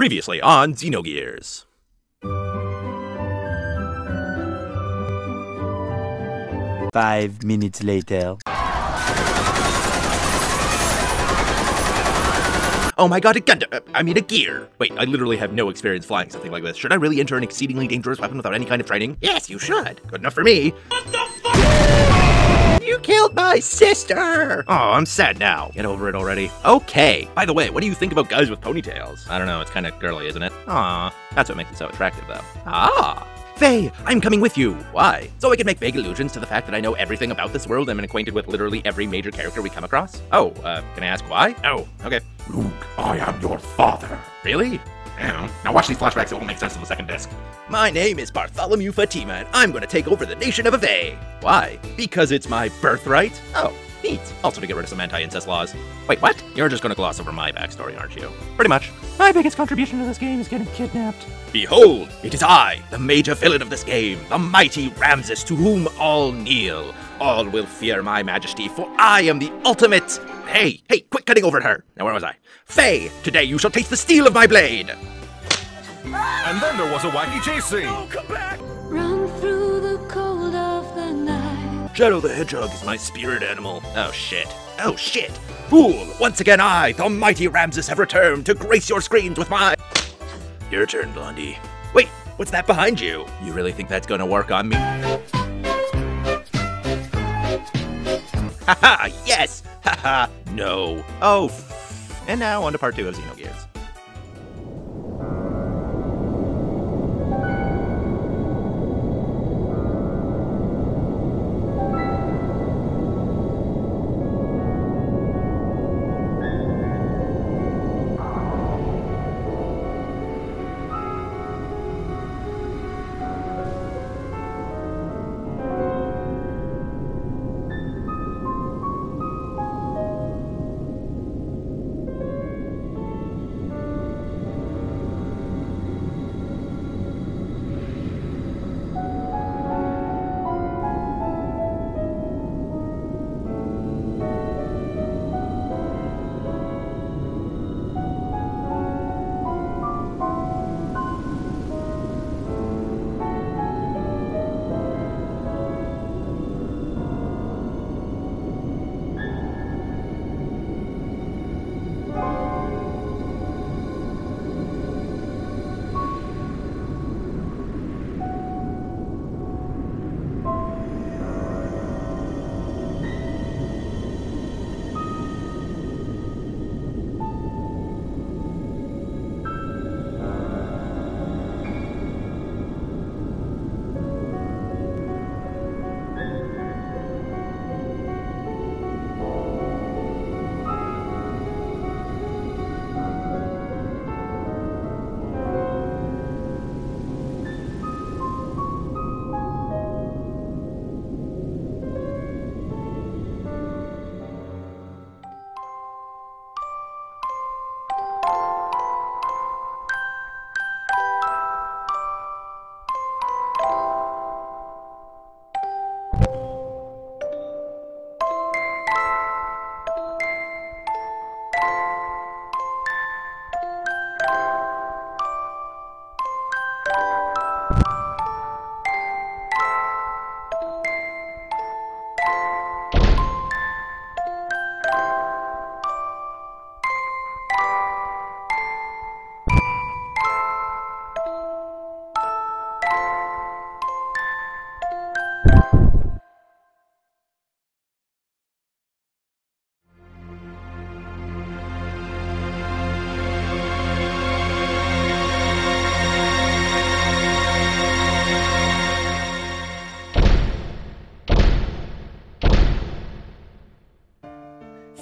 Previously on Xenogears. 5 minutes later. Oh my god, a gear! Wait, I literally have no experience flying something like this. Should I really enter an exceedingly dangerous weapon without any kind of training? Yes, you should. Good enough for me. What the fuck? You killed my sister! Oh, I'm sad now. Get over it already. Okay. By the way, what do you think about guys with ponytails? I don't know, it's kind of girly, isn't it? Aw, that's what makes it so attractive, though. Ah! Faye, I'm coming with you. Why? So I can make vague allusions to the fact that I know everything about this world and am acquainted with literally every major character we come across? Oh, can I ask why? Oh, okay. Luke, I am your father. Really? Now watch these flashbacks, it will make sense on the second disc. My name is Bartholomew Fatima, and I'm gonna take over the nation of Eevee. Why? Because it's my birthright? Oh, neat. Also to get rid of some anti-incest laws. Wait, what? You're just gonna gloss over my backstory, aren't you? Pretty much. My biggest contribution to this game is getting kidnapped. Behold, it is I, the major villain of this game, the mighty Ramses to whom all kneel. All will fear my majesty, for I am the ultimate... Hey, quit cutting over at her. Now where was I? Faye, today you shall taste the steel of my blade. And then there was a wacky chase scene. Oh, come back! Run through the cold of the night. Shadow the Hedgehog is my spirit animal. Oh shit. Oh shit. Fool, once again I, the mighty Ramses, have returned to grace your screens with my... Your turn, Blondie. Wait, what's that behind you? You really think that's gonna work on me? Haha, yes! Haha, no. Oh, and now on to part 2 of Xenogears.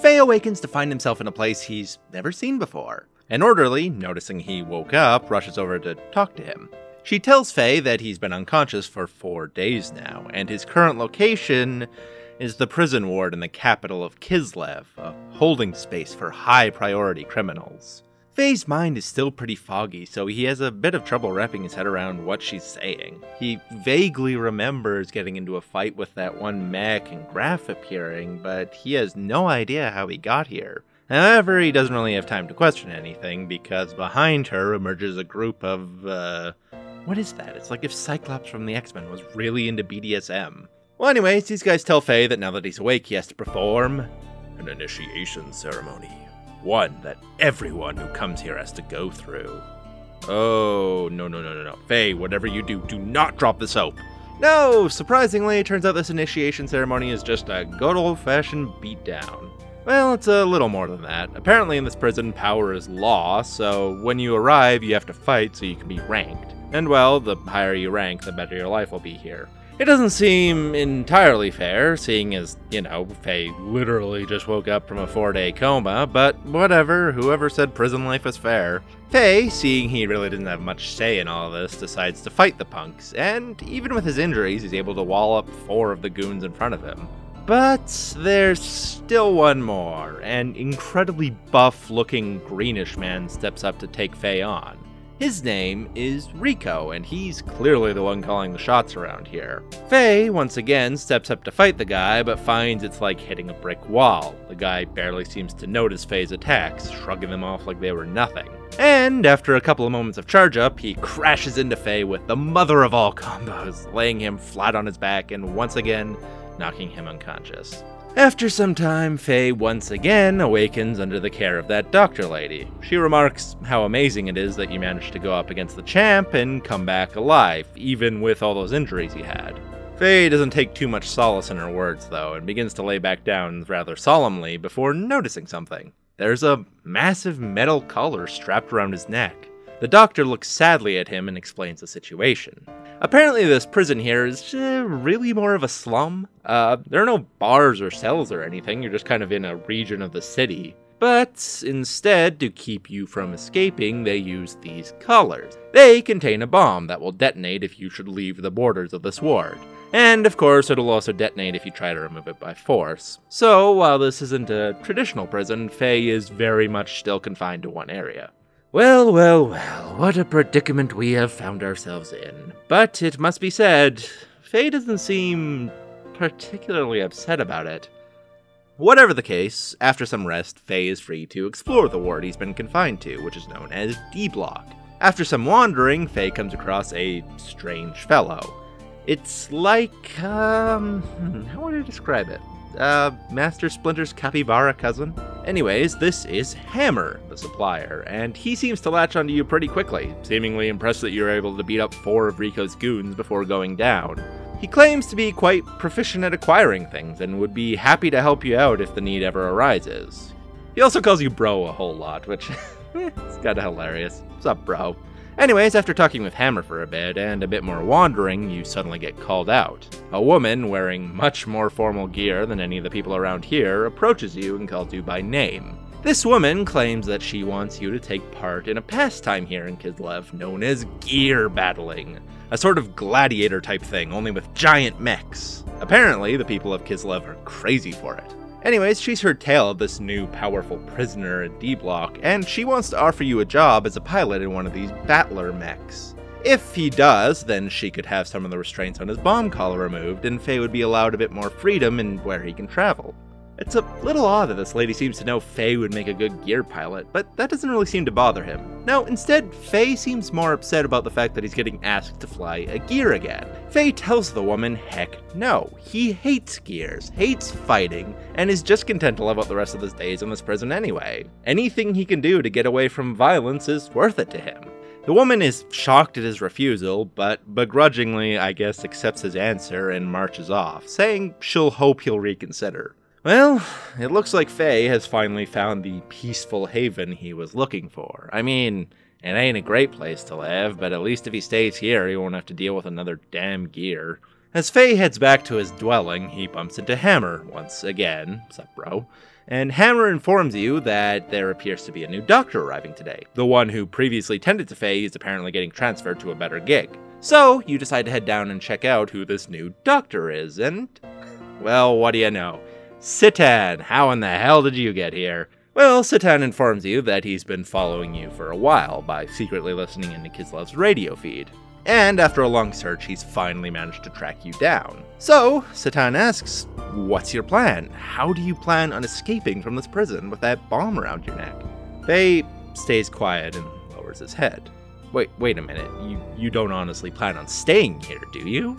Faye awakens to find himself in a place he's never seen before. An orderly, noticing he woke up, rushes over to talk to him. She tells Faye that he's been unconscious for 4 days now, and his current location is the prison ward in the capital of Kislev, a holding space for high-priority criminals. Faye's mind is still pretty foggy, so he has a bit of trouble wrapping his head around what she's saying. He vaguely remembers getting into a fight with that one mech and Graph appearing, but he has no idea how he got here. However, he doesn't really have time to question anything, because behind her emerges a group of, what is that? It's like if Cyclops from the X-Men was really into BDSM. Well, anyways, these guys tell Faye that now that he's awake, he has to perform an initiation ceremony. One that everyone who comes here has to go through. Oh, no. Faye, whatever you do, do not drop the soap. No, surprisingly, it turns out this initiation ceremony is just a good old-fashioned beatdown. Well, it's a little more than that. Apparently in this prison, power is law, so when you arrive, you have to fight so you can be ranked. And well, the higher you rank, the better your life will be here. It doesn't seem entirely fair, seeing as, Faye literally just woke up from a 4-day coma, but whatever, whoever said prison life was fair. Faye, seeing he really doesn't have much say in all of this, decides to fight the punks, and even with his injuries, he's able to wall up 4 of the goons in front of him. But there's still one more. An incredibly buff-looking greenish man steps up to take Faye on. His name is Rico, and he's clearly the one calling the shots around here. Faye, once again, steps up to fight the guy, but finds it's like hitting a brick wall. The guy barely seems to notice Faye's attacks, shrugging them off like they were nothing. And after a couple of moments of charge up, he crashes into Faye with the mother of all combos, laying him flat on his back and once again knocking him unconscious. After some time, Faye once again awakens under the care of that doctor lady. She remarks how amazing it is that you managed to go up against the champ and come back alive, even with all those injuries he had. Faye doesn't take too much solace in her words, though, and begins to lay back down rather solemnly before noticing something. There's a massive metal collar strapped around his neck. The doctor looks sadly at him and explains the situation. Apparently this prison here is really more of a slum. There are no bars or cells or anything, you're just kind of in a region of the city. But instead, to keep you from escaping, they use these collars. They contain a bomb that will detonate if you should leave the borders of this ward. And of course, it'll also detonate if you try to remove it by force. So while this isn't a traditional prison, Faye is very much still confined to one area. Well, what a predicament we have found ourselves in. But it must be said, Faye doesn't seem particularly upset about it. Whatever the case, after some rest, Faye is free to explore the ward he's been confined to, which is known as D Block. After some wandering, Faye comes across a strange fellow. It's like, how would I describe it? Master Splinter's capybara cousin? Anyways, this is Hammer, the supplier, and he seems to latch onto you pretty quickly, seemingly impressed that you're able to beat up 4 of Rico's goons before going down. He claims to be quite proficient at acquiring things, and would be happy to help you out if the need ever arises. He also calls you bro a whole lot, which is kinda hilarious. What's up, bro? Anyways, after talking with Hammer for a bit, and a bit more wandering, you suddenly get called out. A woman, wearing much more formal gear than any of the people around here, approaches you and calls you by name. This woman claims that she wants you to take part in a pastime here in Kislev known as gear battling. A sort of gladiator type thing, only with giant mechs. Apparently, the people of Kislev are crazy for it. Anyways, she's heard tale of this new powerful prisoner at D Block, and she wants to offer you a job as a pilot in one of these battler mechs. If he does, then she could have some of the restraints on his bomb collar removed, and Faye would be allowed a bit more freedom in where he can travel. It's a little odd that this lady seems to know Faye would make a good gear pilot, but that doesn't really seem to bother him. No, instead, Faye seems more upset about the fact that he's getting asked to fly a gear again. Faye tells the woman, heck no. He hates gears, hates fighting, and is just content to live out the rest of his days in this prison anyway. Anything he can do to get away from violence is worth it to him. The woman is shocked at his refusal, but begrudgingly, I guess, accepts his answer and marches off, saying she'll hope he'll reconsider. Well, it looks like Faye has finally found the peaceful haven he was looking for. I mean, it ain't a great place to live, but at least if he stays here, he won't have to deal with another damn gear. As Faye heads back to his dwelling, he bumps into Hammer once again. Sup, bro? And Hammer informs you that there appears to be a new doctor arriving today. The one who previously tended to Faye is apparently getting transferred to a better gig. So, you decide to head down and check out who this new doctor is, and... well, what do you know? Citan, how in the hell did you get here? Well, Citan informs you that he's been following you for a while by secretly listening into Kislev's radio feed. And after a long search, he's finally managed to track you down. So, Satan asks, what's your plan? How do you plan on escaping from this prison with that bomb around your neck? Faye stays quiet and lowers his head. Wait a minute, you don't honestly plan on staying here, do you?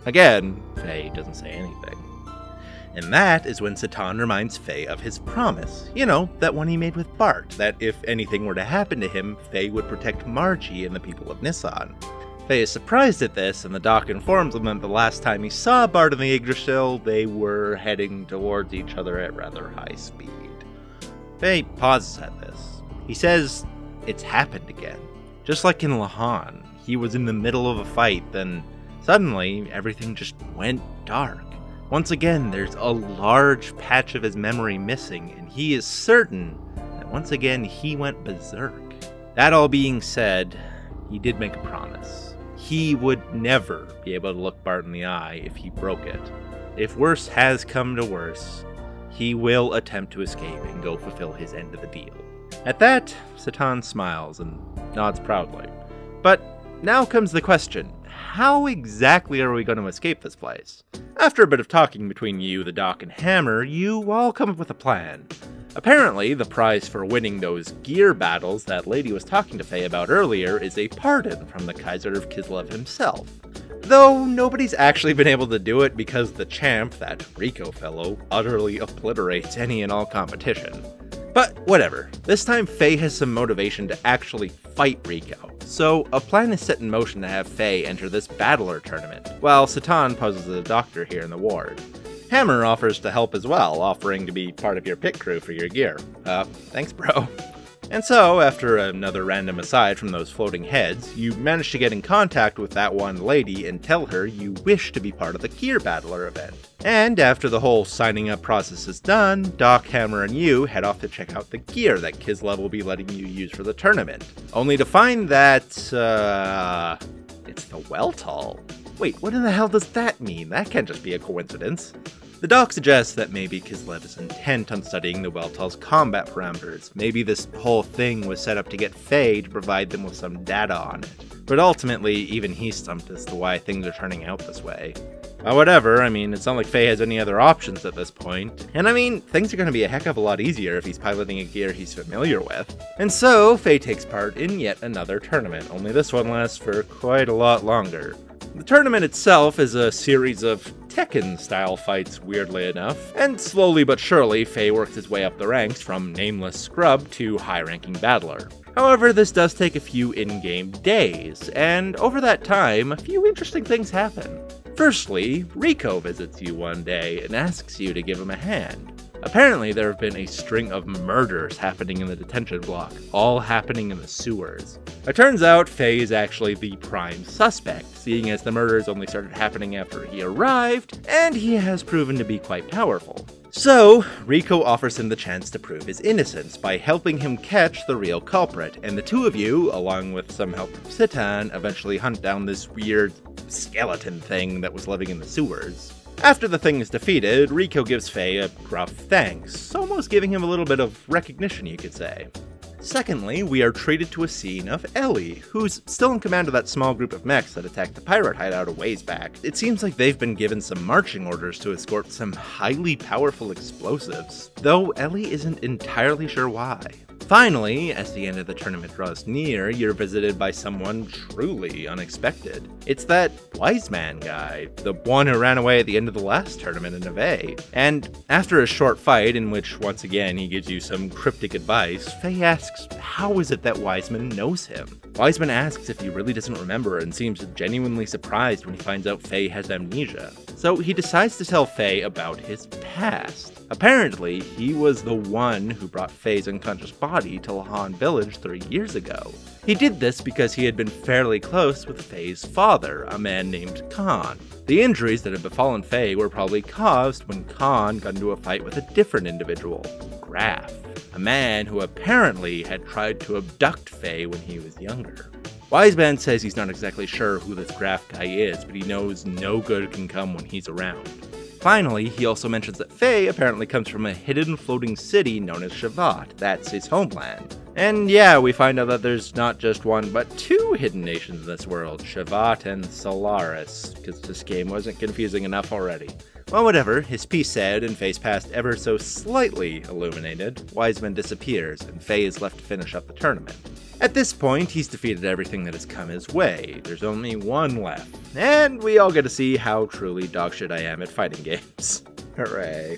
Again, Faye doesn't say anything. And that is when Satan reminds Faye of his promise. You know, that one he made with Bart, that if anything were to happen to him, Faye would protect Margie and the people of Nissan. Faye is surprised at this, and the doc informs him that the last time he saw Bart and the Yggdrasil, they were heading towards each other at rather high speed. Faye pauses at this. He says, it's happened again. Just like in Lahan, he was in the middle of a fight, then suddenly everything just went dark. Once again, there's a large patch of his memory missing, and he is certain that once again he went berserk. That all being said, he did make a promise. He would never be able to look Bart in the eye if he broke it. If worse has come to worse, he will attempt to escape and go fulfill his end of the deal. At that, Satan smiles and nods proudly. But now comes the question. How exactly are we going to escape this place? After a bit of talking between you, the Doc, and Hammer, you all come up with a plan. Apparently, the prize for winning those gear battles that lady was talking to Faye about earlier is a pardon from the Kaiser of Kislev himself. Though nobody's actually been able to do it because the champ, that Rico fellow, utterly obliterates any and all competition. But whatever, this time Faye has some motivation to actually fight Rico, so a plan is set in motion to have Faye enter this battler tournament, while Satan poses as a doctor here in the ward. Hammer offers to help as well, offering to be part of your pit crew for your gear. Thanks bro. And so, after another random aside from those floating heads, you manage to get in contact with that one lady and tell her you wish to be part of the Gear Battler event. And after the whole signing up process is done, Doc, Hammer, and you head off to check out the gear that Kislev will be letting you use for the tournament. Only to find that, it's the Weltall. Wait, what in the hell does that mean? That can't just be a coincidence. The doc suggests that maybe Kislev is intent on studying the Weltall's combat parameters. Maybe this whole thing was set up to get Faye to provide them with some data on it. But ultimately, even he's stumped as to why things are turning out this way. But whatever, I mean, it's not like Faye has any other options at this point. And I mean, things are going to be a heck of a lot easier if he's piloting a gear he's familiar with. And so, Faye takes part in yet another tournament, only this one lasts for quite a lot longer. The tournament itself is a series of Tekken-style fights, weirdly enough, and slowly but surely, Faye works his way up the ranks from nameless scrub to high-ranking battler. However, this does take a few in-game days, and over that time, a few interesting things happen. Firstly, Rico visits you one day and asks you to give him a hand. Apparently, there have been a string of murders happening in the detention block, all happening in the sewers. It turns out Faye is actually the prime suspect, seeing as the murders only started happening after he arrived, and he has proven to be quite powerful. So, Rico offers him the chance to prove his innocence by helping him catch the real culprit, and the two of you, along with some help from Satan, eventually hunt down this weird skeleton thing that was living in the sewers. After the thing is defeated, Rico gives Faye a gruff thanks, almost giving him a little bit of recognition, you could say. Secondly, we are treated to a scene of Ellie, who's still in command of that small group of mechs that attacked the pirate hideout a ways back. It seems like they've been given some marching orders to escort some highly powerful explosives, though Ellie isn't entirely sure why. Finally, as the end of the tournament draws near, you're visited by someone truly unexpected. It's that wise man guy, the one who ran away at the end of the last tournament in Eevee. And after a short fight, in which once again he gives you some cryptic advice, Faye asks how is it that Wiseman knows him. Wiseman asks if he really doesn't remember and seems genuinely surprised when he finds out Faye has amnesia. So he decides to tell Faye about his past. Apparently, he was the one who brought Faye's unconscious body to Lahan Village 3 years ago. He did this because he had been fairly close with Faye's father, a man named Khan. The injuries that had befallen Faye were probably caused when Khan got into a fight with a different individual, Graf, a man who apparently had tried to abduct Faye when he was younger. Wiseman says he's not exactly sure who this Graf guy is, but he knows no good can come when he's around. Finally, he also mentions that Faye apparently comes from a hidden floating city known as Shavat, that's his homeland, And yeah, we find out that there's not just one, but two hidden nations in this world, Shavat and Solaris, because this game wasn't confusing enough already. Well, whatever, his piece said, and Faye's past ever so slightly illuminated, Wiseman disappears, and Faye is left to finish up the tournament. At this point, he's defeated everything that has come his way. There's only one left. And we all get to see how truly dogshit I am at fighting games. Hooray.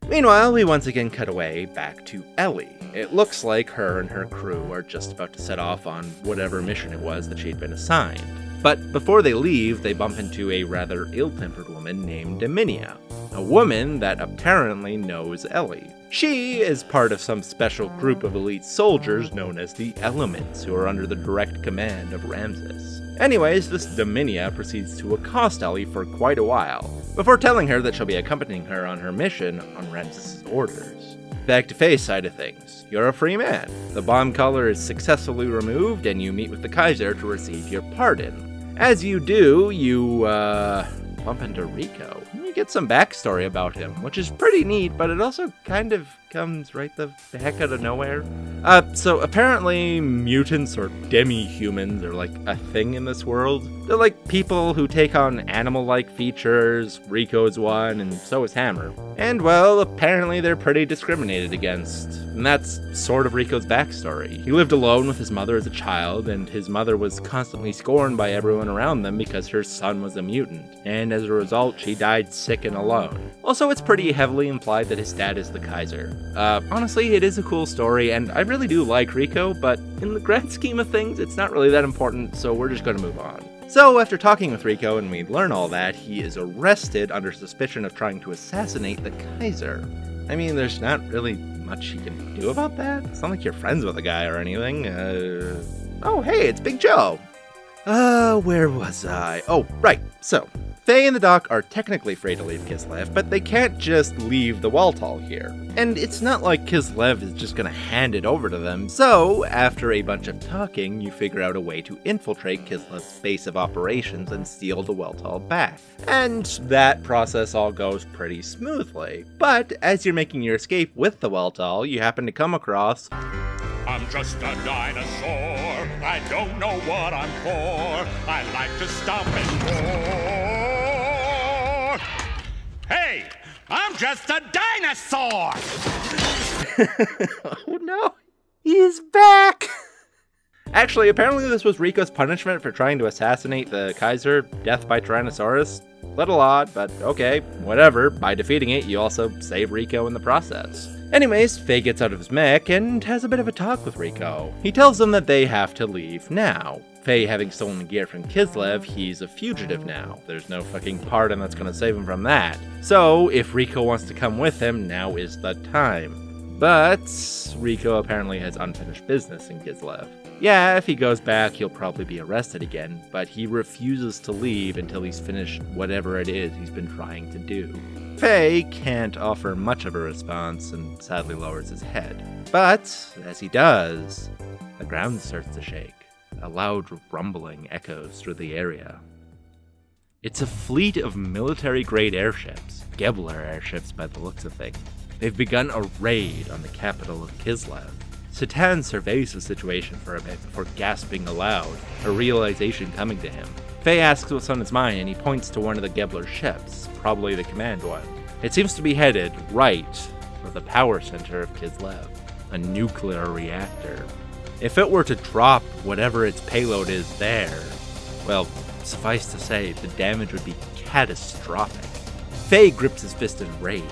Meanwhile, we once again cut away back to Ellie. It looks like her and her crew are just about to set off on whatever mission it was that she'd been assigned. But before they leave, they bump into a rather ill-tempered woman named Daminia, a woman that apparently knows Ellie. She is part of some special group of elite soldiers known as the Elements, who are under the direct command of Ramses. Anyways, this Daminia proceeds to accost Ellie for quite a while, before telling her that she'll be accompanying her on her mission on Ramses' orders. Back to Faye's side of things. You're a free man. The bomb collar is successfully removed, and you meet with the Kaiser to receive your pardon. As you do, you, bump into Rico. You get some backstory about him, which is pretty neat, but it also kind of comes right the heck out of nowhere. So apparently mutants or demi-humans are like a thing in this world. They're like people who take on animal-like features. Rico's one, and so is Hammer. And well, apparently they're pretty discriminated against. And that's sort of Rico's backstory. He lived alone with his mother as a child, and his mother was constantly scorned by everyone around them because her son was a mutant. And as a result, she died sick and alone. Also, it's pretty heavily implied that his dad is the Kaiser. Honestly, it is a cool story, and I really do like Rico, but in the grand scheme of things, it's not really that important, so we're just gonna move on. So, after talking with Rico and we learn all that, he is arrested under suspicion of trying to assassinate the Kaiser. I mean, there's not really much he can do about that. It's not like you're friends with the guy or anything. Oh, hey, it's Big Joe. Where was I? Oh, right, so Faye and the Doc are technically free to leave Kislev, but they can't just leave the Waltall here. And it's not like Kislev is just gonna hand it over to them, so after a bunch of talking, you figure out a way to infiltrate Kislev's base of operations and steal the Waltall back. And that process all goes pretty smoothly. But as you're making your escape with the Waltall, you happen to come across... I'm just a dinosaur. I don't know what I'm for. I like to stomp and roar. Hey, I'm just a dinosaur! Oh no, he is back! Actually, apparently this was Rico's punishment for trying to assassinate the Kaiser, death by Tyrannosaurus. Little odd, but okay, whatever. By defeating it, you also save Rico in the process. Anyways, Faye gets out of his mech and has a bit of a talk with Rico. He tells them that they have to leave now. Faye having stolen the gear from Kislev, he's a fugitive now. There's no fucking pardon that's gonna save him from that. So, if Rico wants to come with him, now is the time. But Rico apparently has unfinished business in Kislev. Yeah, if he goes back, he'll probably be arrested again, but he refuses to leave until he's finished whatever it is he's been trying to do. Faye can't offer much of a response and sadly lowers his head. But, as he does, the ground starts to shake. A loud rumbling echoes through the area. It's a fleet of military-grade airships, Gebler airships by the looks of things. They've begun a raid on the capital of Kislev. Satan surveys the situation for a bit before gasping aloud, a realization coming to him. Faye asks what's on his mind and he points to one of the Gebler ships, probably the command one. It seems to be headed right for the power center of Kislev, a nuclear reactor. If it were to drop whatever its payload is there, well, suffice to say, the damage would be catastrophic. Faye grips his fist in rage,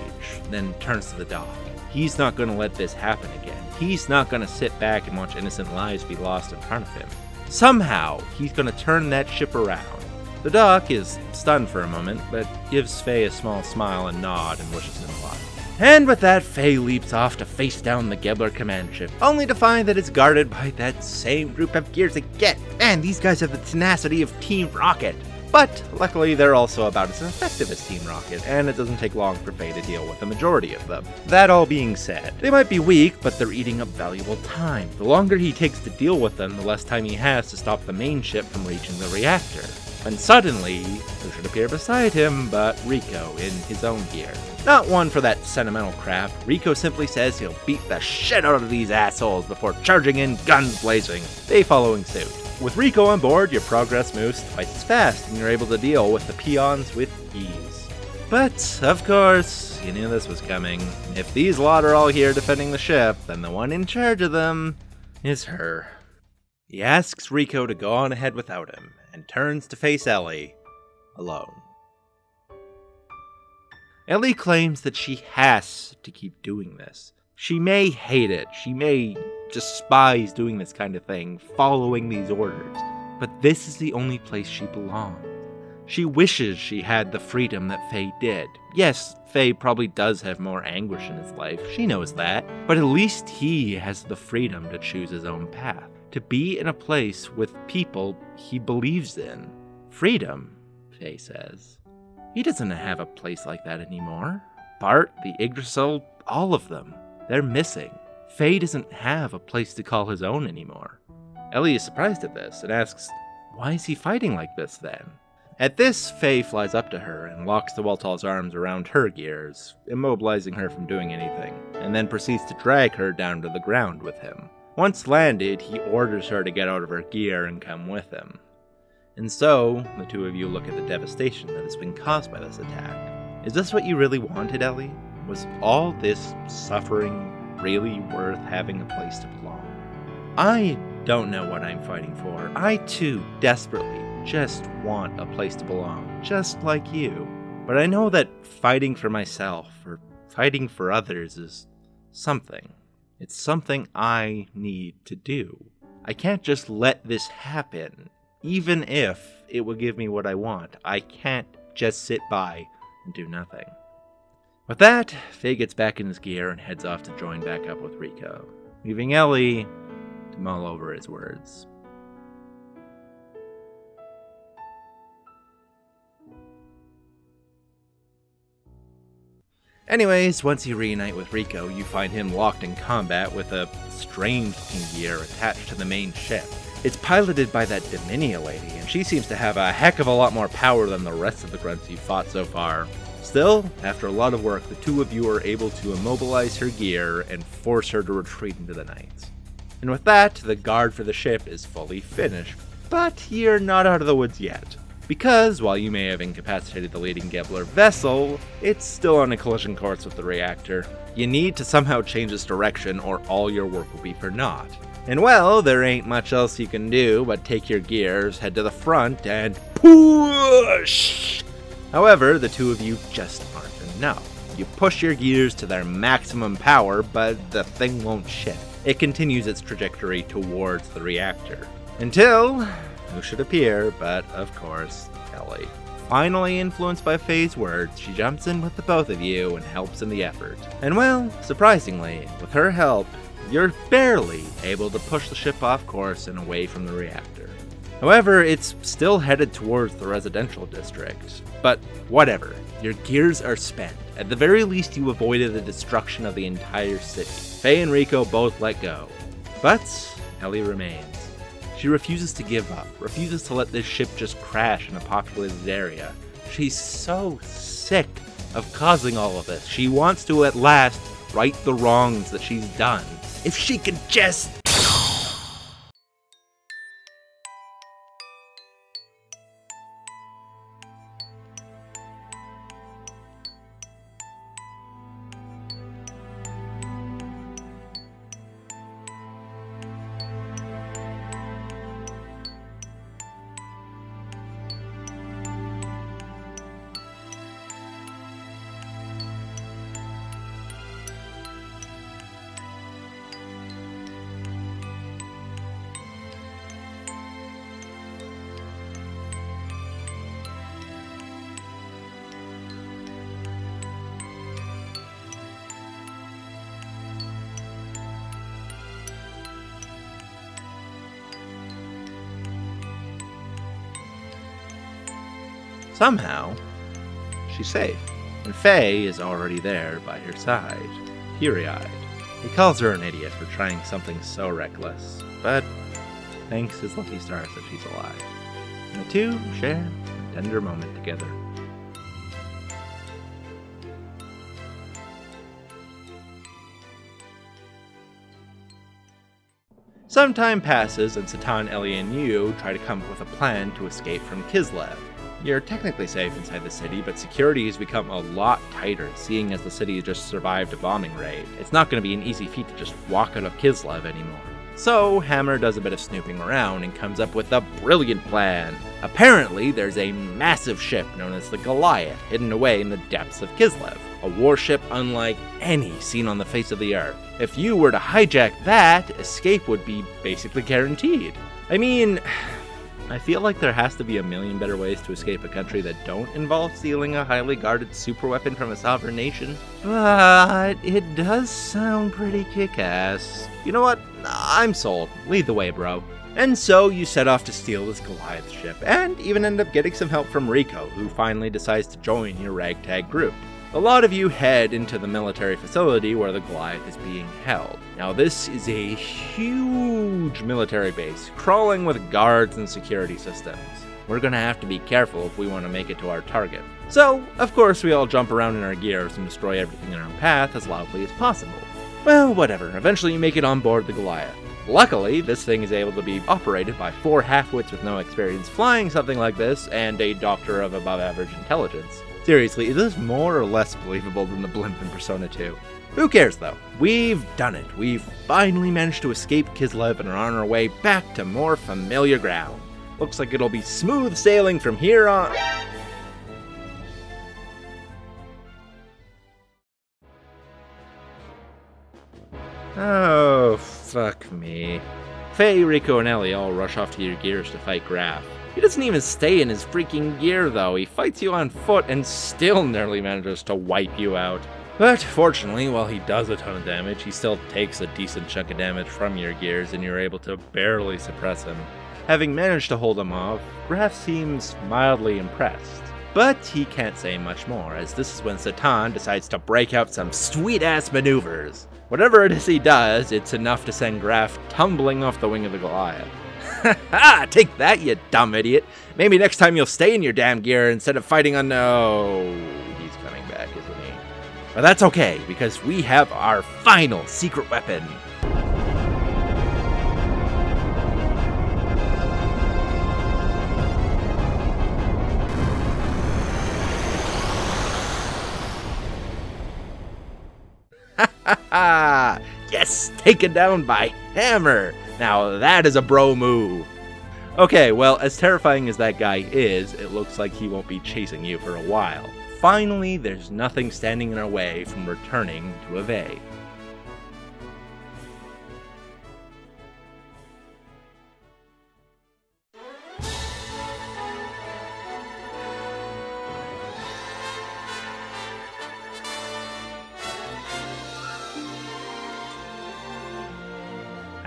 then turns to the Doc. He's not going to let this happen again. He's not going to sit back and watch innocent lives be lost in front of him. Somehow, he's going to turn that ship around. The Doc is stunned for a moment, but gives Faye a small smile and nod and wishes him luck. And with that, Faye leaps off to face down the Gebler command ship, only to find that it's guarded by that same group of gears again. Man, these guys have the tenacity of Team Rocket. But luckily, they're also about as effective as Team Rocket, and it doesn't take long for Faye to deal with the majority of them. That all being said, they might be weak, but they're eating up valuable time. The longer he takes to deal with them, the less time he has to stop the main ship from reaching the reactor. When suddenly, who should appear beside him but Rico in his own gear. Not one for that sentimental crap, Rico simply says he'll beat the shit out of these assholes before charging in, guns blazing, they following suit. With Rico on board, your progress moves twice as fast, and you're able to deal with the peons with ease. But, of course, you knew this was coming. If these lot are all here defending the ship, then the one in charge of them is her. He asks Rico to go on ahead without him, and turns to face Ellie, alone. Ellie claims that she has to keep doing this. She may hate it, she may despise doing this kind of thing, following these orders, but this is the only place she belongs. She wishes she had the freedom that Faye did. Yes, Faye probably does have more anguish in his life, she knows that, but at least he has the freedom to choose his own path, to be in a place with people he believes in. Freedom, Faye says. He doesn't have a place like that anymore. Bart, the Yggdrasil, all of them. They're missing. Faye doesn't have a place to call his own anymore. Ellie is surprised at this and asks, why is he fighting like this then? At this, Faye flies up to her and locks the Weltal's arms around her gears, immobilizing her from doing anything, and then proceeds to drag her down to the ground with him. Once landed, he orders her to get out of her gear and come with him. And so, the two of you look at the devastation that has been caused by this attack. Is this what you really wanted, Ellie? Was all this suffering really worth having a place to belong? I don't know what I'm fighting for. I too desperately just want a place to belong, just like you. But I know that fighting for myself, or fighting for others, is something. It's something I need to do. I can't just let this happen, even if it will give me what I want. I can't just sit by and do nothing. With that, Faye gets back in his gear and heads off to join back up with Rico, leaving Ellie to mull over his words. Anyways, once you reunite with Rico, you find him locked in combat with a strange-looking gear attached to the main ship. It's piloted by that Dominia lady, and she seems to have a heck of a lot more power than the rest of the grunts you've fought so far. Still, after a lot of work, the two of you are able to immobilize her gear and force her to retreat into the night. And with that, the guard for the ship is fully finished. But you're not out of the woods yet. Because, while you may have incapacitated the leading Gebler vessel, it's still on a collision course with the reactor. You need to somehow change its direction or all your work will be for naught. And well, there ain't much else you can do but take your gears, head to the front, and push! However, the two of you just aren't enough. You push your gears to their maximum power, but the thing won't shift. It continues its trajectory towards the reactor. Until, who should appear but, of course, Ellie. Finally influenced by Faye's words, she jumps in with the both of you and helps in the effort. And well, surprisingly, with her help, you're barely able to push the ship off course and away from the reactor. However, it's still headed towards the residential district. But whatever, your gears are spent. At the very least, you avoided the destruction of the entire city. Faye and Rico both let go. But Ellie remains. She refuses to give up, refuses to let this ship just crash in a populated area. She's so sick of causing all of this. She wants to at last right the wrongs that she's done. If she could just... Somehow, she's safe, and Faye is already there by her side, teary-eyed. He calls her an idiot for trying something so reckless, but thanks his lucky stars that she's alive. And the two share a tender moment together. Some time passes, and Satan, Ellie, and you try to come up with a plan to escape from Kislev. You're technically safe inside the city, but security has become a lot tighter, seeing as the city just survived a bombing raid. It's not going to be an easy feat to just walk out of Kislev anymore. So, Hammer does a bit of snooping around and comes up with a brilliant plan. Apparently, there's a massive ship known as the Goliath hidden away in the depths of Kislev, a warship unlike any seen on the face of the earth. If you were to hijack that, escape would be basically guaranteed. I mean, I feel like there has to be a million better ways to escape a country that don't involve stealing a highly guarded superweapon from a sovereign nation. But it does sound pretty kick-ass. You know what? I'm sold. Lead the way, bro. And so you set off to steal this Goliath ship, and even end up getting some help from Rico, who finally decides to join your ragtag group. A lot of you head into the military facility where the Goliath is being held. Now this is a huge military base, crawling with guards and security systems. We're gonna have to be careful if we want to make it to our target. So, of course, we all jump around in our gears and destroy everything in our path as loudly as possible. Well, whatever, eventually you make it on board the Goliath. Luckily, this thing is able to be operated by 4 half-wits with no experience flying something like this, and a doctor of above-average intelligence. Seriously, is this more or less believable than the blimp in Persona 2? Who cares though? We've done it. We've finally managed to escape Kislev and are on our way back to more familiar ground. Looks like it'll be smooth sailing from here on. Oh, fuck me. Faye, Rico, and Ellie all rush off to your gears to fight Graf. He doesn't even stay in his freaking gear, though. He fights you on foot and still nearly manages to wipe you out. But fortunately, while he does a ton of damage, he still takes a decent chunk of damage from your gears, and you're able to barely suppress him. Having managed to hold him off, Graf seems mildly impressed. But he can't say much more, as this is when Satan decides to break out some sweet-ass maneuvers. Whatever it is he does, it's enough to send Graf tumbling off the wing of the Goliath. Ha! Take that, you dumb idiot. Maybe next time you'll stay in your damn gear instead of fighting on... No, he's coming back, isn't he? But that's okay, because we have our final secret weapon. Ha ha ha! Yes, taken down by Hammer. Now that is a bro move. Okay, well, as terrifying as that guy is, it looks like he won't be chasing you for a while. Finally, there's nothing standing in our way from returning to Eevee.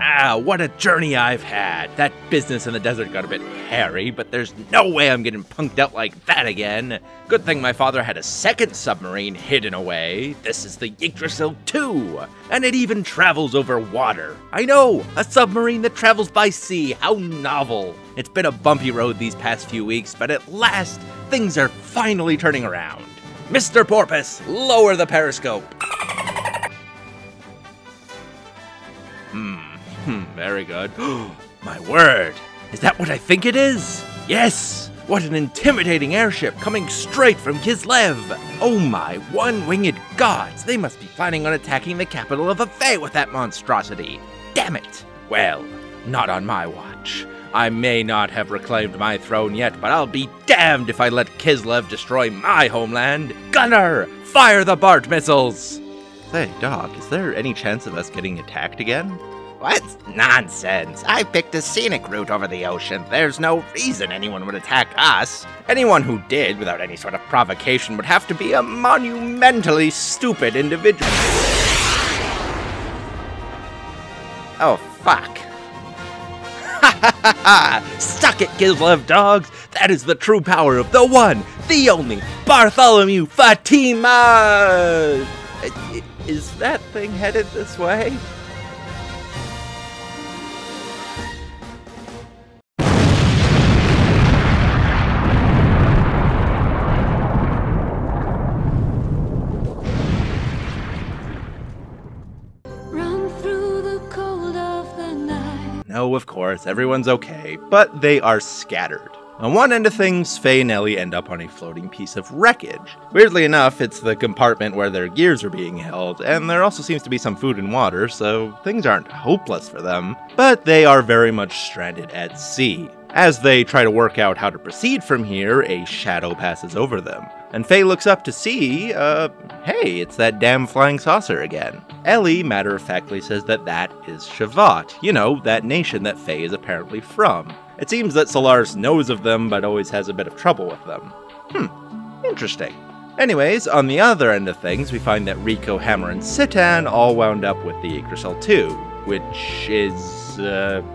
Ah, what a journey I've had. That business in the desert got a bit hairy, but there's no way I'm getting punked out like that again. Good thing my father had a second submarine hidden away. This is the Yggdrasil 2, and it even travels over water. I know, a submarine that travels by sea. How novel. It's been a bumpy road these past few weeks, but at last, things are finally turning around. Mr. Porpoise, lower the periscope. Very good. My word! Is that what I think it is? Yes! What an intimidating airship coming straight from Kislev! Oh my one-winged gods! They must be planning on attacking the capital of Eevee with that monstrosity! Damn it! Well, not on my watch. I may not have reclaimed my throne yet, but I'll be damned if I let Kislev destroy my homeland! Gunner! Fire the BART missiles! Say, Doc, is there any chance of us getting attacked again? What? Nonsense. I picked a scenic route over the ocean. There's no reason anyone would attack us. Anyone who did, without any sort of provocation, would have to be a monumentally stupid individual. Oh, fuck. Ha ha ha ha! Suck it, Kislev dogs! That is the true power of the one, the only Bartholomew Fatima! Is that thing headed this way? Run through the cold of the night. No, of course, everyone's okay, but they are scattered. On one end of things, Faye and Ellie end up on a floating piece of wreckage. Weirdly enough, it's the compartment where their gears are being held, and there also seems to be some food and water, so things aren't hopeless for them, but they are very much stranded at sea. As they try to work out how to proceed from here, a shadow passes over them, and Faye looks up to see, hey, it's that damn flying saucer again. Ellie matter-of-factly says that is Shavat, you know, that nation that Faye is apparently from. It seems that Solaris knows of them, but always has a bit of trouble with them. Interesting. Anyways, on the other end of things, we find that Rico, Hammer, and Citan all wound up with the Yggdrasil 2, which is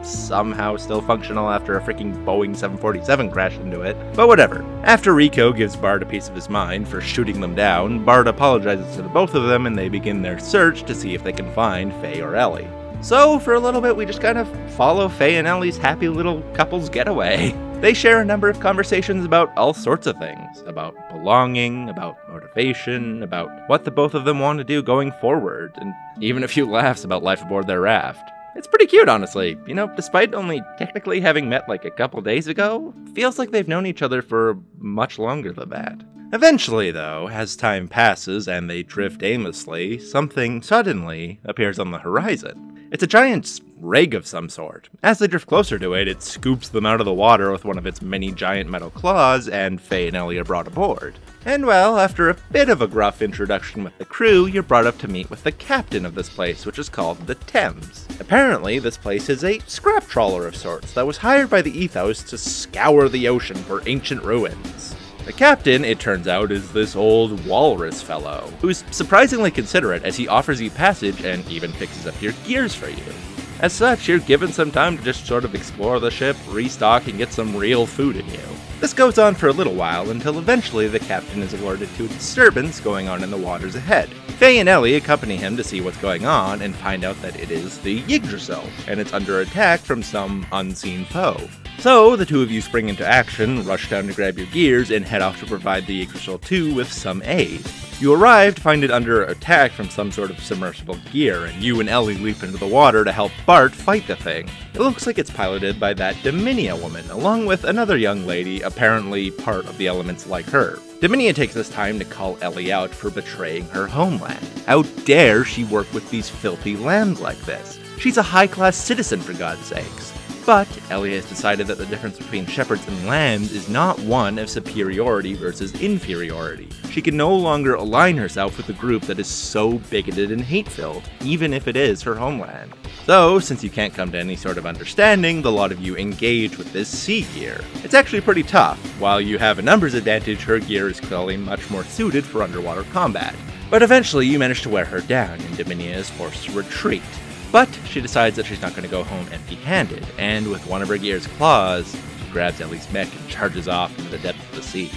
somehow still functional after a freaking Boeing 747 crashed into it, but whatever. After Rico gives Bard a piece of his mind for shooting them down, Bard apologizes to the both of them and they begin their search to see if they can find Faye or Ellie. So, for a little bit, we just kind of follow Faye and Ellie's happy little couple's getaway. They share a number of conversations about all sorts of things. About belonging, about motivation, about what the both of them want to do going forward, and even a few laughs about life aboard their raft. It's pretty cute, honestly. You know, despite only technically having met like a couple days ago, feels like they've known each other for much longer than that. Eventually, though, as time passes and they drift aimlessly, something suddenly appears on the horizon. It's a giant rig of some sort. As they drift closer to it, it scoops them out of the water with one of its many giant metal claws, and Faye and Ellie are brought aboard. And well, after a bit of a gruff introduction with the crew, you're brought up to meet with the captain of this place, which is called the Thames. Apparently, this place is a scrap trawler of sorts that was hired by the Ethos to scour the ocean for ancient ruins. The captain, it turns out, is this old walrus fellow, who's surprisingly considerate as he offers you passage and even fixes up your gears for you. As such, you're given some time to just sort of explore the ship, restock, and get some real food in you. This goes on for a little while until eventually the captain is alerted to a disturbance going on in the waters ahead. Faye and Ellie accompany him to see what's going on and find out that it is the Yggdrasil, and it's under attack from some unseen foe. So, the two of you spring into action, rush down to grab your gears, and head off to provide the Yggdrasil 2 with some aid. You arrive to find it under attack from some sort of submersible gear, and you and Ellie leap into the water to help Bart fight the thing. It looks like it's piloted by that Dominia woman, along with another young lady, apparently part of the elements like her. Dominia takes this time to call Ellie out for betraying her homeland. How dare she work with these filthy lambs like this? She's a high-class citizen, for God's sakes. But Ellie has decided that the difference between shepherds and lambs is not one of superiority versus inferiority. She can no longer align herself with a group that is so bigoted and hate-filled, even if it is her homeland. So, since you can't come to any sort of understanding, the lot of you engage with this sea gear. It's actually pretty tough. While you have a numbers advantage, her gear is clearly much more suited for underwater combat. But eventually you manage to wear her down, and Dominia is forced to retreat. But she decides that she's not going to go home empty-handed, and with one of her gear's claws, she grabs Ellie's mech and charges off into the depths of the sea.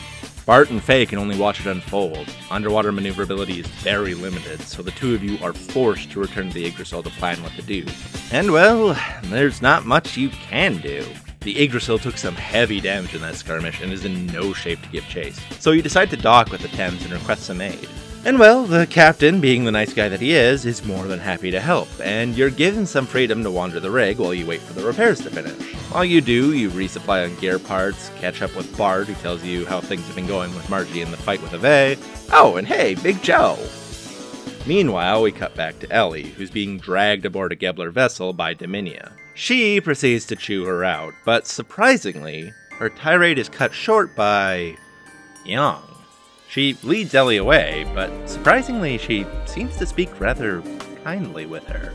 Bart and Faye can only watch it unfold. Underwater maneuverability is very limited, so the two of you are forced to return to the Yggdrasil to plan what to do. And well, there's not much you can do. The Yggdrasil took some heavy damage in that skirmish and is in no shape to give chase, so you decide to dock with the Thames and request some aid. And well, the captain, being the nice guy that he is more than happy to help, and you're given some freedom to wander the rig while you wait for the repairs to finish. While you do, you resupply on gear parts, catch up with Bard, who tells you how things have been going with Margie in the fight with Eevee. Oh, and hey, Big Joe! Meanwhile, we cut back to Ellie, who's being dragged aboard a Gebler vessel by Dominia. She proceeds to chew her out, but surprisingly, her tirade is cut short by Young. She leads Ellie away, but surprisingly, she seems to speak rather kindly with her.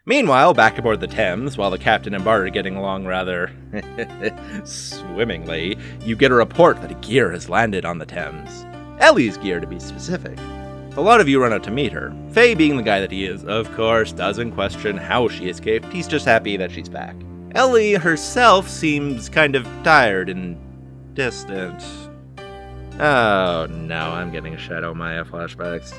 Meanwhile, back aboard the Thames, while the captain and Bart are getting along rather swimmingly, you get a report that a gear has landed on the Thames. Ellie's gear, to be specific. A lot of you run out to meet her. Faye, being the guy that he is, of course, doesn't question how she escaped. He's just happy that she's back. Ellie herself seems kind of tired and distant. Oh no, I'm getting a Shadow Maya flashbacks.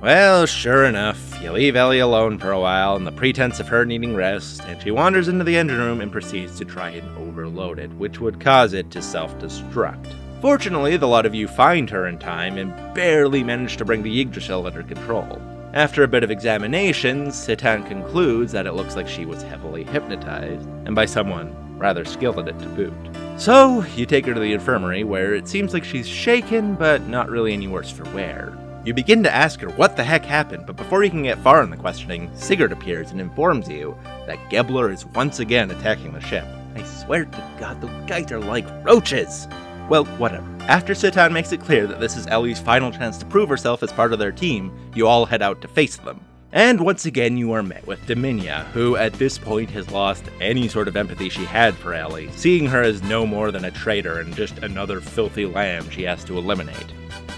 Well, sure enough, you leave Ellie alone for a while in the pretense of her needing rest, and she wanders into the engine room and proceeds to try and overload it, which would cause it to self-destruct. Fortunately, the lot of you find her in time and barely manage to bring the Yggdrasil under control. After a bit of examination, Citan concludes that it looks like she was heavily hypnotized, and by someone rather skilled at it to boot. So, you take her to the infirmary, where it seems like she's shaken, but not really any worse for wear. You begin to ask her what the heck happened, but before you can get far in the questioning, Sigurd appears and informs you that Gebler is once again attacking the ship. I swear to God, those guys are like roaches! Well, whatever. After Citan makes it clear that this is Ellie's final chance to prove herself as part of their team, you all head out to face them. And once again you are met with Dominia, who at this point has lost any sort of empathy she had for Ellie, seeing her as no more than a traitor and just another filthy lamb she has to eliminate.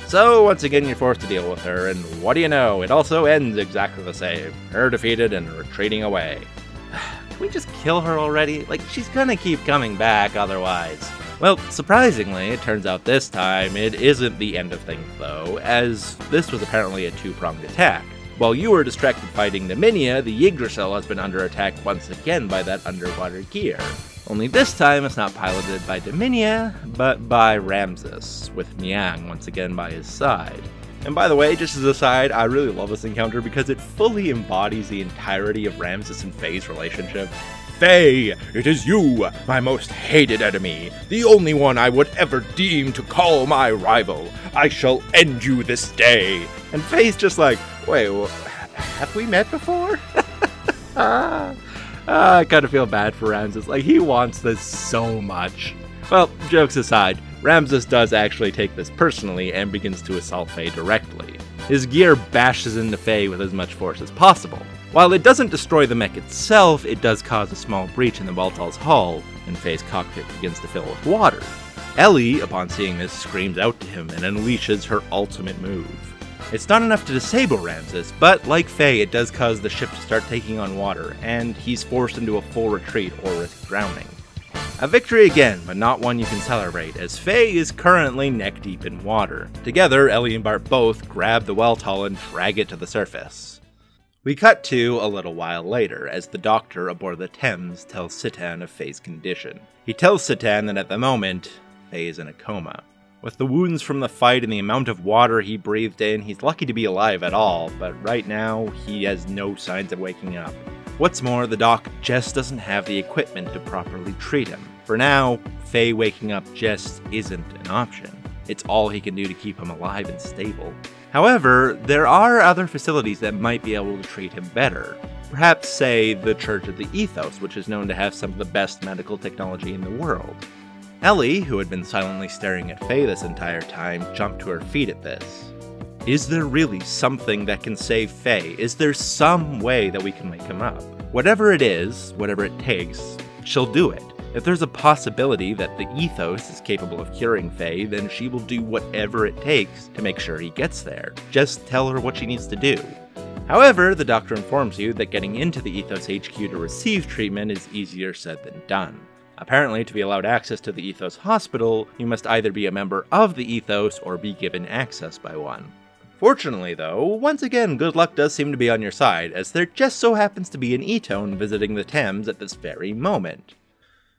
So once again you're forced to deal with her, and what do you know, it also ends exactly the same. Her defeated and retreating away. Can we just kill her already? Like, she's gonna keep coming back otherwise. Well, surprisingly, it turns out this time it isn't the end of things though, as this was apparently a two-pronged attack. While you were distracted fighting Dominia, the Yggdrasil has been under attack once again by that underwater gear. Only this time it's not piloted by Dominia, but by Ramses, with Niang once again by his side. And by the way, just as a side, I really love this encounter because it fully embodies the entirety of Ramses and Faye's relationship. Faye, it is you, my most hated enemy, the only one I would ever deem to call my rival. I shall end you this day. And Faye's just like, wait, have we met before? I kind of feel bad for Ramses, like he wants this so much. Well, jokes aside, Ramses does actually take this personally and begins to assault Faye directly. His gear bashes into Faye with as much force as possible. While it doesn't destroy the mech itself, it does cause a small breach in the Baltal's hull, and Faye's cockpit begins to fill with water. Ellie, upon seeing this, screams out to him and unleashes her ultimate move. It's not enough to disable Ramses, but like Faye, it does cause the ship to start taking on water, and he's forced into a full retreat or risk drowning. A victory again, but not one you can celebrate, as Faye is currently neck-deep in water. Together, Ellie and Bart both grab the Weltall and drag it to the surface. We cut to a little while later, as the doctor aboard the Thames tells Citan of Faye's condition. He tells Citan that at the moment, Faye is in a coma. With the wounds from the fight and the amount of water he breathed in, he's lucky to be alive at all, but right now, he has no signs of waking up. What's more, the doc just doesn't have the equipment to properly treat him. For now, Faye waking up just isn't an option. It's all he can do to keep him alive and stable. However, there are other facilities that might be able to treat him better. Perhaps, say, the Church of the Ethos, which is known to have some of the best medical technology in the world. Ellie, who had been silently staring at Faye this entire time, jumped to her feet at this. Is there really something that can save Faye? Is there some way that we can wake him up? Whatever it is, whatever it takes, she'll do it. If there's a possibility that the Ethos is capable of curing Faye, then she will do whatever it takes to make sure he gets there. Just tell her what she needs to do. However, the doctor informs you that getting into the Ethos HQ to receive treatment is easier said than done. Apparently, to be allowed access to the Ethos Hospital, you must either be a member of the Ethos or be given access by one. Fortunately though, once again good luck does seem to be on your side, as there just so happens to be an Etone visiting the Thames at this very moment.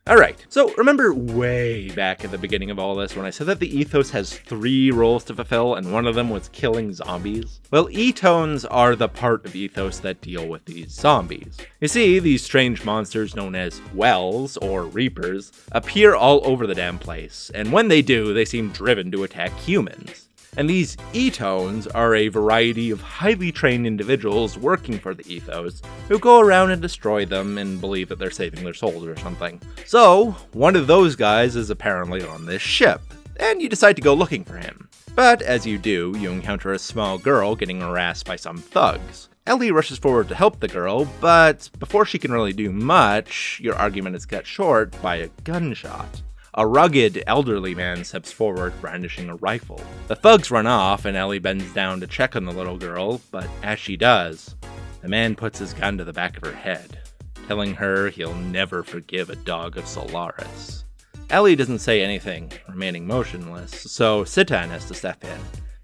Alright, so remember way back at the beginning of all this when I said that the Ethos has 3 roles to fulfill and one of them was killing zombies? Well, Etones are the part of Ethos that deal with these zombies. You see, these strange monsters known as Wells, or Reapers, appear all over the damn place, and when they do, they seem driven to attack humans. And these Etones are a variety of highly trained individuals working for the Ethos who go around and destroy them and believe that they're saving their souls or something. So, one of those guys is apparently on this ship, and you decide to go looking for him. But as you do, you encounter a small girl getting harassed by some thugs. Ellie rushes forward to help the girl, but before she can really do much, your argument is cut short by a gunshot. A rugged, elderly man steps forward, brandishing a rifle. The thugs run off, and Ellie bends down to check on the little girl, but as she does, the man puts his gun to the back of her head, telling her he'll never forgive a dog of Solaris. Ellie doesn't say anything, remaining motionless, so Citan has to step in.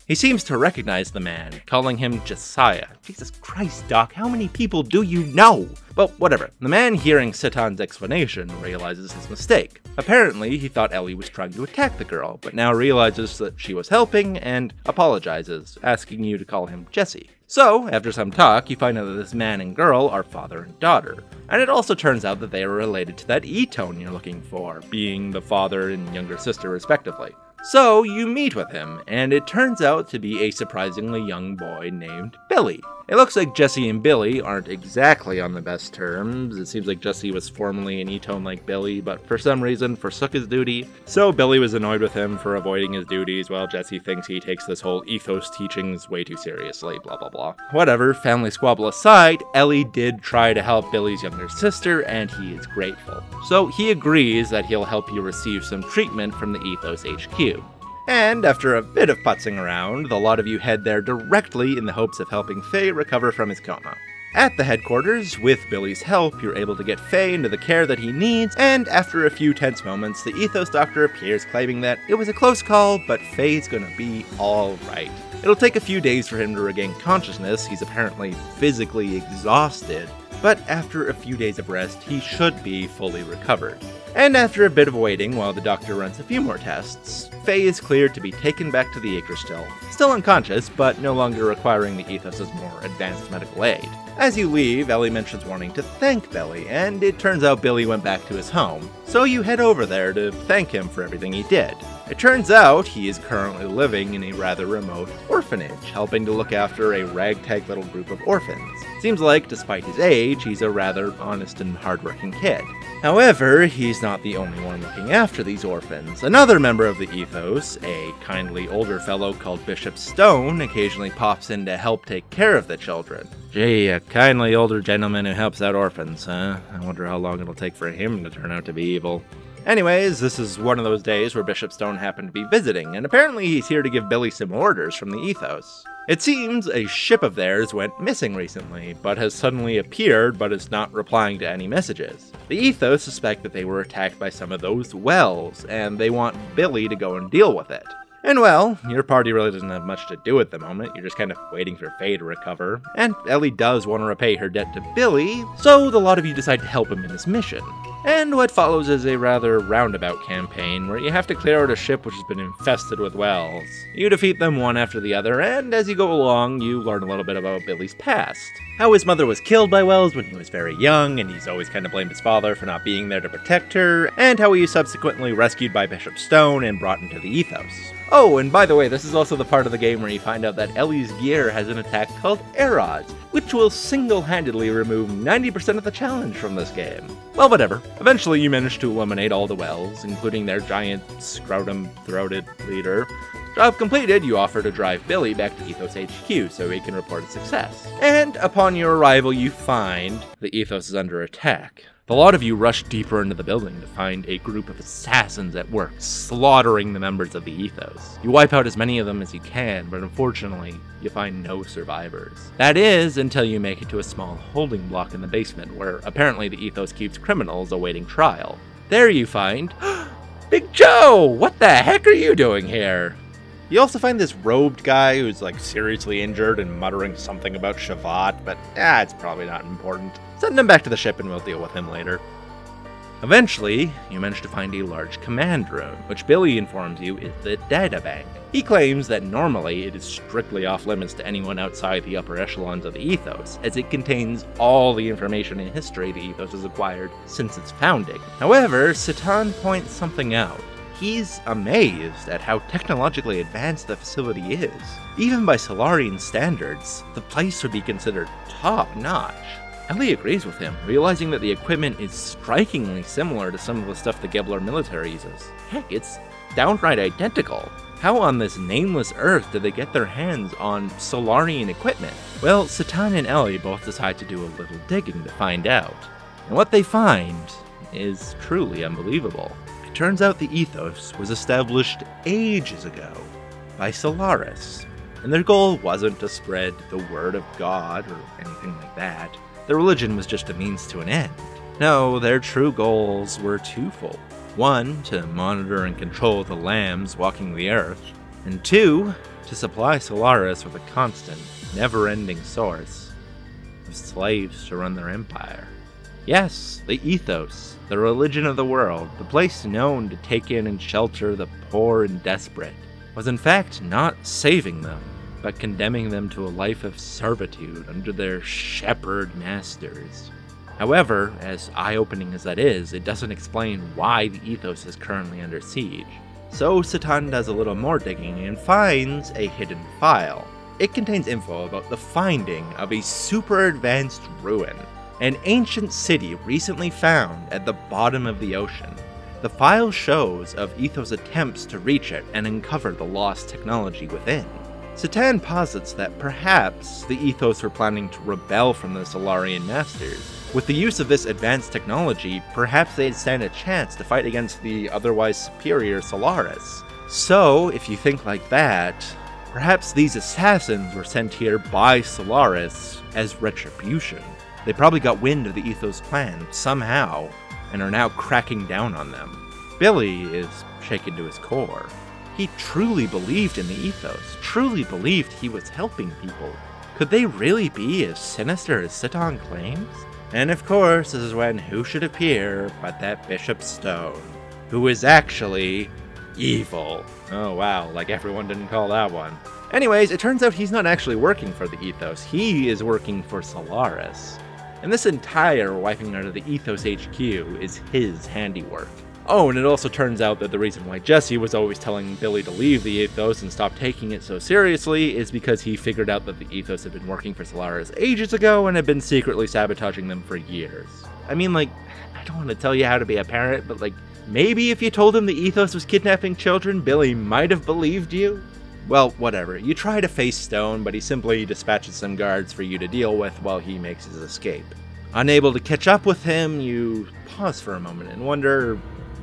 He seems to recognize the man, calling him Josiah. Jesus Christ, Doc, how many people do you know? Well, whatever. The man, hearing Citan's explanation, realizes his mistake. Apparently, he thought Ellie was trying to attack the girl, but now realizes that she was helping and apologizes, asking you to call him Jesse. So, after some talk, you find out that this man and girl are father and daughter. And it also turns out that they are related to that E-tone you're looking for, being the father and younger sister respectively. So, you meet with him, and it turns out to be a surprisingly young boy named Billy. It looks like Jesse and Billy aren't exactly on the best terms. It seems like Jesse was formerly an E-tone like Billy, but for some reason forsook his duty. So Billy was annoyed with him for avoiding his duties, while Jesse thinks he takes this whole ethos teachings way too seriously, blah blah blah. Whatever, family squabble aside, Ellie did try to help Billy's younger sister, and he is grateful. So he agrees that he'll help you receive some treatment from the Ethos HQ. And after a bit of putzing around, the lot of you head there directly in the hopes of helping Faye recover from his coma. At the headquarters, with Billy's help, you're able to get Faye into the care that he needs, and after a few tense moments, the Ethos Doctor appears claiming that it was a close call, but Faye's gonna be alright. It'll take a few days for him to regain consciousness, he's apparently physically exhausted, but after a few days of rest, he should be fully recovered. And after a bit of waiting while the doctor runs a few more tests, Faye is cleared to be taken back to the Yggdrasil, still unconscious, but no longer requiring the Ethos' more advanced medical aid. As you leave, Ellie mentions wanting to thank Billy, and it turns out Billy went back to his home, so you head over there to thank him for everything he did. It turns out he is currently living in a rather remote orphanage, helping to look after a ragtag little group of orphans. Seems like, despite his age, he's a rather honest and hardworking kid. However, he's not the only one looking after these orphans. Another member of the Ethos, a kindly older fellow called Bishop Stone, occasionally pops in to help take care of the children. Gee, a kindly older gentleman who helps out orphans, huh? I wonder how long it'll take for him to turn out to be evil. Anyways, this is one of those days where Bishop Stone happened to be visiting, and apparently he's here to give Billy some orders from the Ethos. It seems a ship of theirs went missing recently, but has suddenly appeared but is not replying to any messages. The Ethos suspect that they were attacked by some of those wells, and they want Billy to go and deal with it. And well, your party really doesn't have much to do at the moment, you're just kind of waiting for Faye to recover, and Ellie does want to repay her debt to Billy, so the lot of you decide to help him in his mission. And what follows is a rather roundabout campaign where you have to clear out a ship which has been infested with wells. You defeat them one after the other, and as you go along, you learn a little bit about Billy's past. How his mother was killed by wells when he was very young, and he's always kind of blamed his father for not being there to protect her, and how he was subsequently rescued by Bishop Stone and brought into the Ethos. Oh, and by the way, this is also the part of the game where you find out that Ellie's gear has an attack called Erods, which will single-handedly remove 90% of the challenge from this game. Well, whatever. Eventually you manage to eliminate all the wells, including their giant, scrotum-throated leader. Job completed, you offer to drive Billy back to Ethos HQ so he can report a success. And upon your arrival, you find the Ethos is under attack. The lot of you rush deeper into the building to find a group of assassins at work, slaughtering the members of the Ethos. You wipe out as many of them as you can, but unfortunately, you find no survivors. That is, until you make it to a small holding block in the basement, where apparently the Ethos keeps criminals awaiting trial. There you find Big Joe! What the heck are you doing here? You also find this robed guy who's like seriously injured and muttering something about Shavat, but it's probably not important. Send him back to the ship and we'll deal with him later. Eventually, you manage to find a large command room, which Billy informs you is the databank. He claims that normally it is strictly off limits to anyone outside the upper echelons of the Ethos, as it contains all the information and history the Ethos has acquired since its founding. However, Citan points something out. He's amazed at how technologically advanced the facility is. Even by Solarian standards, the place would be considered top-notch. Ellie agrees with him, realizing that the equipment is strikingly similar to some of the stuff the Gebler military uses. Heck, it's downright identical. How on this nameless earth did they get their hands on Solarian equipment? Well, Citan and Ellie both decide to do a little digging to find out. And what they find is truly unbelievable. It turns out the ethos was established ages ago by Solaris, and their goal wasn't to spread the word of God or anything like that. Their religion was just a means to an end. No, their true goals were twofold. One, to monitor and control the lambs walking the earth, and two, to supply Solaris with a constant, never-ending source of slaves to run their empire. Yes, the ethos, the religion of the world, the place known to take in and shelter the poor and desperate, was in fact not saving them, but condemning them to a life of servitude under their shepherd masters. However, as eye-opening as that is, it doesn't explain why the ethos is currently under siege. So Citan does a little more digging and finds a hidden file. It contains info about the finding of a super advanced ruin, an ancient city recently found at the bottom of the ocean. The file shows of Ethos' attempts to reach it and uncover the lost technology within. Citan posits that perhaps the Ethos were planning to rebel from the Solarian Masters. With the use of this advanced technology, perhaps they'd stand a chance to fight against the otherwise superior Solaris. So, if you think like that, perhaps these assassins were sent here by Solaris as retribution. They probably got wind of the Ethos plan somehow, and are now cracking down on them. Billy is shaken to his core. He truly believed in the Ethos, truly believed he was helping people. Could they really be as sinister as Citan claims? And of course, this is when who should appear but that Bishop Stone, who is actually evil. Oh wow, like everyone didn't call that one. Anyways, it turns out he's not actually working for the Ethos, he is working for Solaris. And this entire wiping out of the Ethos HQ is his handiwork. Oh, and it also turns out that the reason why Jesse was always telling Billy to leave the Ethos and stop taking it so seriously is because he figured out that the Ethos had been working for Solaris ages ago and had been secretly sabotaging them for years. I mean, like, I don't want to tell you how to be a parent, but like, maybe if you told him the Ethos was kidnapping children, Billy might have believed you? Well, whatever. You try to face Stone, but he simply dispatches some guards for you to deal with while he makes his escape. Unable to catch up with him, you pause for a moment and wonder,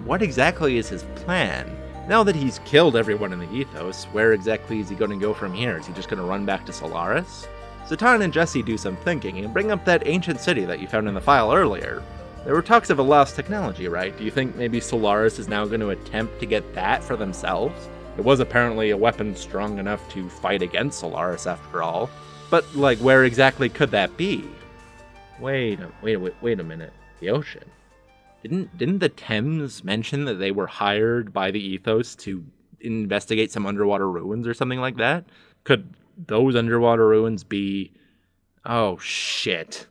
what exactly is his plan? Now that he's killed everyone in the Ethos, where exactly is he going to go from here? Is he just going to run back to Solaris? Citan and Jesse do some thinking and bring up that ancient city that you found in the file earlier. There were talks of a lost technology, right? Do you think maybe Solaris is now going to attempt to get that for themselves? It was apparently a weapon strong enough to fight against Solaris after all. But, like, where exactly could that be? Wait a minute. The ocean. Didn't the Thames mention that they were hired by the Ethos to investigate some underwater ruins or something like that? Could those underwater ruins be... Oh, shit.